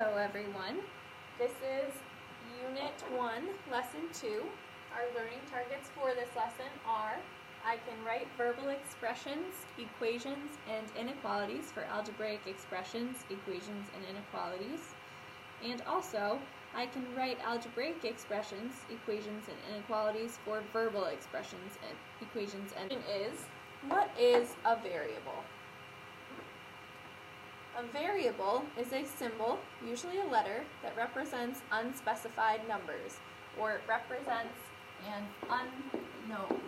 Hello everyone, this is Unit 1, Lesson 2. Our learning targets for this lesson are: I can write verbal expressions, equations, and inequalities for algebraic expressions, equations, and inequalities. And also, I can write algebraic expressions, equations, and inequalities for verbal expressions and equations. And what is a variable? A variable is a symbol, usually a letter, that represents unspecified numbers, or it represents an unknown.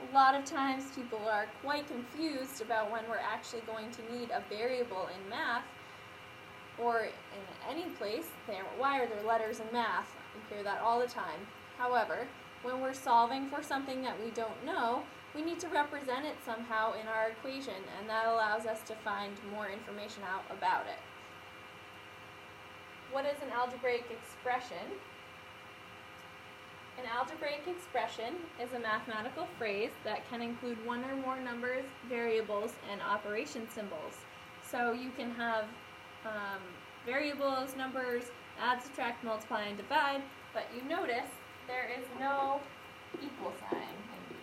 A lot of times people are quite confused about when we're actually going to need a variable in math, or in any place. Why are there letters in math? We hear that all the time. However, when we're solving for something that we don't know, we need to represent it somehow in our equation, and that allows us to find more information out about it. What is an algebraic expression? An algebraic expression is a mathematical phrase that can include one or more numbers, variables, and operation symbols. So you can have variables, numbers, add, subtract, multiply, and divide, but you notice there is no equal sign in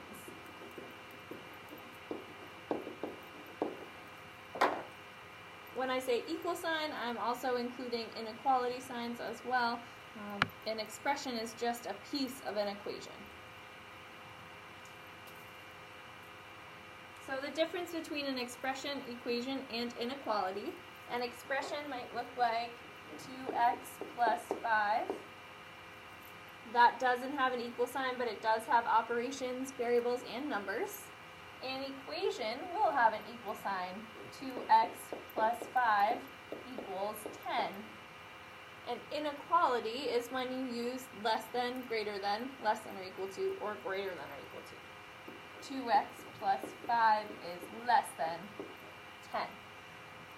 these. When I say equal sign, I'm also including inequality signs as well. An expression is just a piece of an equation. So the difference between an expression, equation, and inequality: an expression might look like 2x plus 5. That doesn't have an equal sign, but it does have operations, variables, and numbers. An equation will have an equal sign. 2x plus 5 equals 10. An inequality is when you use less than, greater than, less than or equal to, or greater than or equal to. 2x plus 5 is less than 10.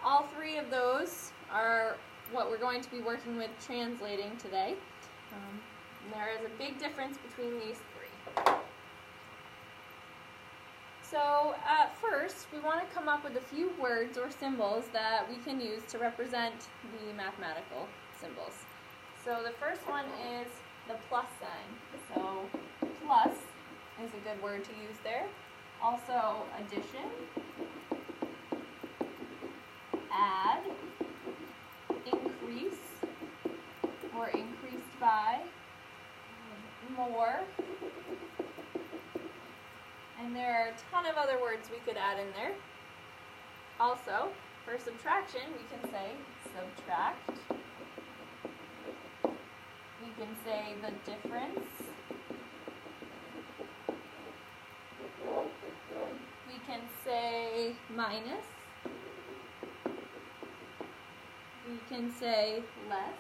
All three of those are what we're going to be working with translating today. There is a big difference between these three. So at first, we want to come up with a few words or symbols that we can use to represent the mathematical symbols. So the first one is the plus sign. So plus is a good word to use there. Also addition, add, increase, or increased by, more, and there are a ton of other words we could add in there. Also, for subtraction, we can say subtract. We can say the difference. We can say minus. We can say less.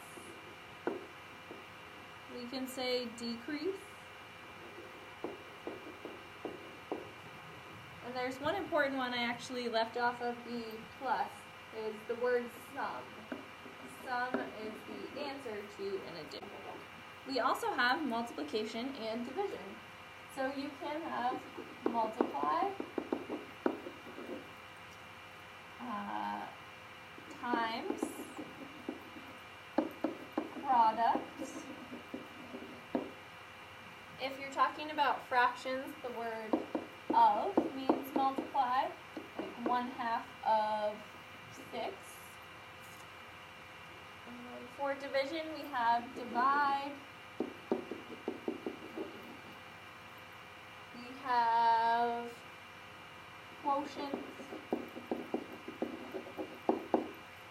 We can say decrease. And there's one important one I actually left off of the plus, is the word sum. Sum is the answer to an addition. We also have multiplication and division. So you can have multiply times product. If you're talking about fractions, the word of means multiply, like 1/2 of 6. For division, we have divide. We have quotient.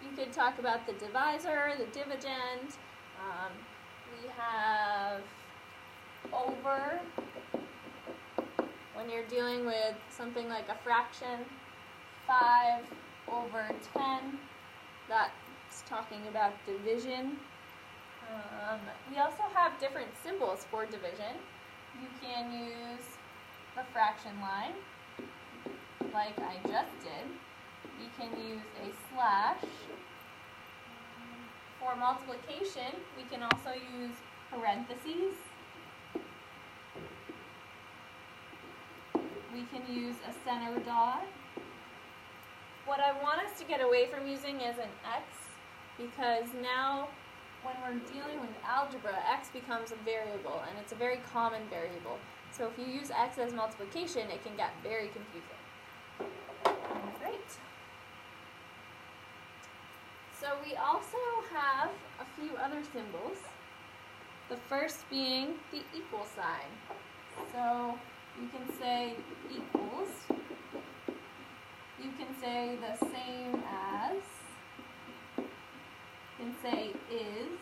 You could talk about the divisor, the dividend. We have over, when you're dealing with something like a fraction. 5 over 10, that's talking about division. We also have different symbols for division. You can use the fraction line, like I just did. You can use a slash. For multiplication, we can also use parentheses. We can use a center dot. What I want us to get away from using is an x, because now when we're dealing with algebra, x becomes a variable, and it's a very common variable. So if you use x as multiplication, it can get very confusing. Great. So we also have a few other symbols. The first being the equal sign. So you can say equals. You can say the same as. You can say is.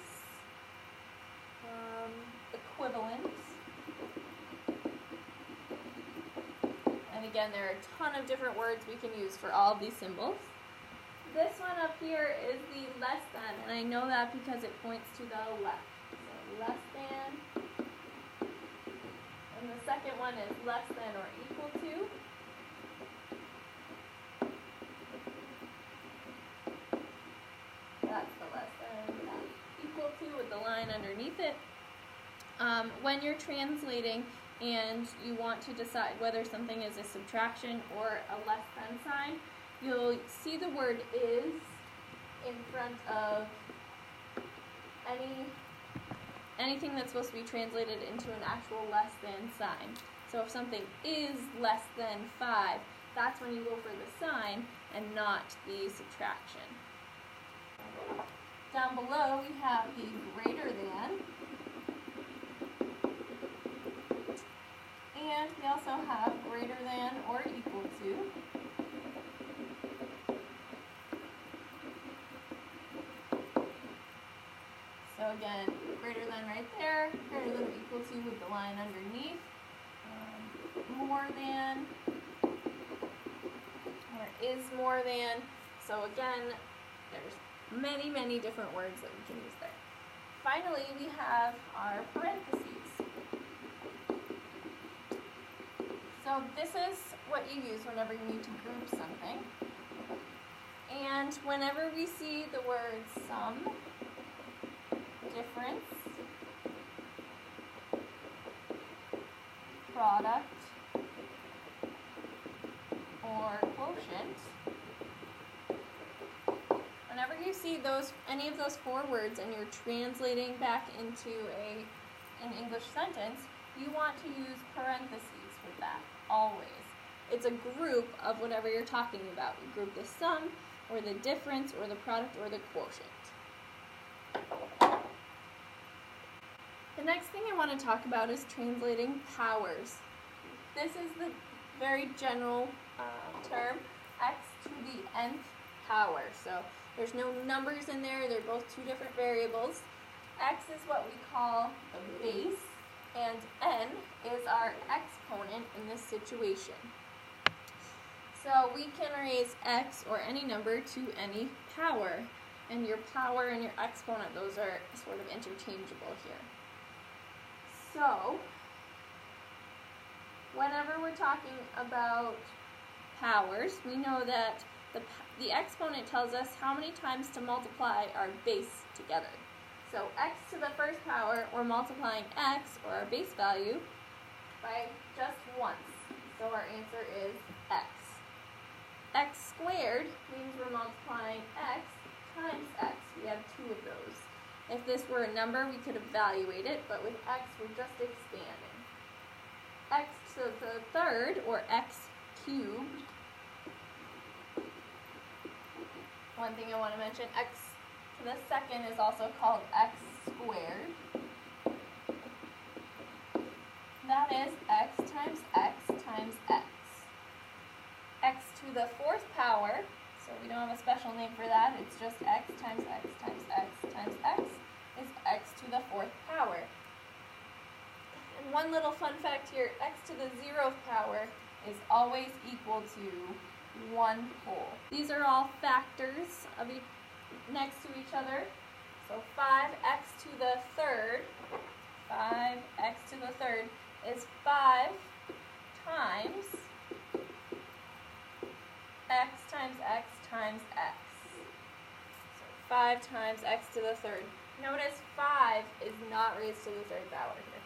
Equivalent. And again, there are a ton of different words we can use for all of these symbols. This one up here is the less than, and I know that because it points to the left. So less than. And the second one is less than or equal to. That's the less than. That's equal to with the line underneath it. When you're translating and you want to decide whether something is a subtraction or a less than sign, you'll see the word is in front of anything that's supposed to be translated into an actual less than sign. So if something is less than 5, that's when you go for the sign and not the subtraction. Down below we have the greater than, and we also have greater than or equal to. So again, greater than right there, greater than or equal to with the line underneath, more than, or is more than. So again, there's many different words that we can use there. Finally, we have our parentheses. So this is what you use whenever you need to group something. And whenever we see the word sum, difference, product, or quotient, whenever you see any of those 4 words and you're translating back into an English sentence, you want to use parentheses with that, always. It's a group of whatever you're talking about. You group the sum, or the difference, or the product, or the quotient. The next thing I want to talk about is translating powers. This is the very general term, x to the nth power. So there's no numbers in there, they're both 2 different variables. X is what we call the base, and n is our exponent in this situation. So we can raise x or any number to any power, and your power and your exponent, those are sort of interchangeable here. So whenever we're talking about powers, we know that the exponent tells us how many times to multiply our base together. So x to the first power, we're multiplying x, or our base value, by just once. So our answer is x. X squared means we're multiplying x times x. We have 2 of those. If this were a number, we could evaluate it, but with x, we're just expanding. X to the third, or x cubed. One thing I want to mention, x to the second is also called x squared. That is x times x times x. X to the 4th power, so we don't have a special name for that, it's just x times x times x times x is x to the 4th power. And one little fun fact here, x to the 0th power is always equal to 1 whole. These are all factors of next to each other. So 5x to the 3rd, 5x to the 3rd is 5 times x times x times x. So 5 times x to the 3rd. Notice 5 is not raised to the 3rd power here.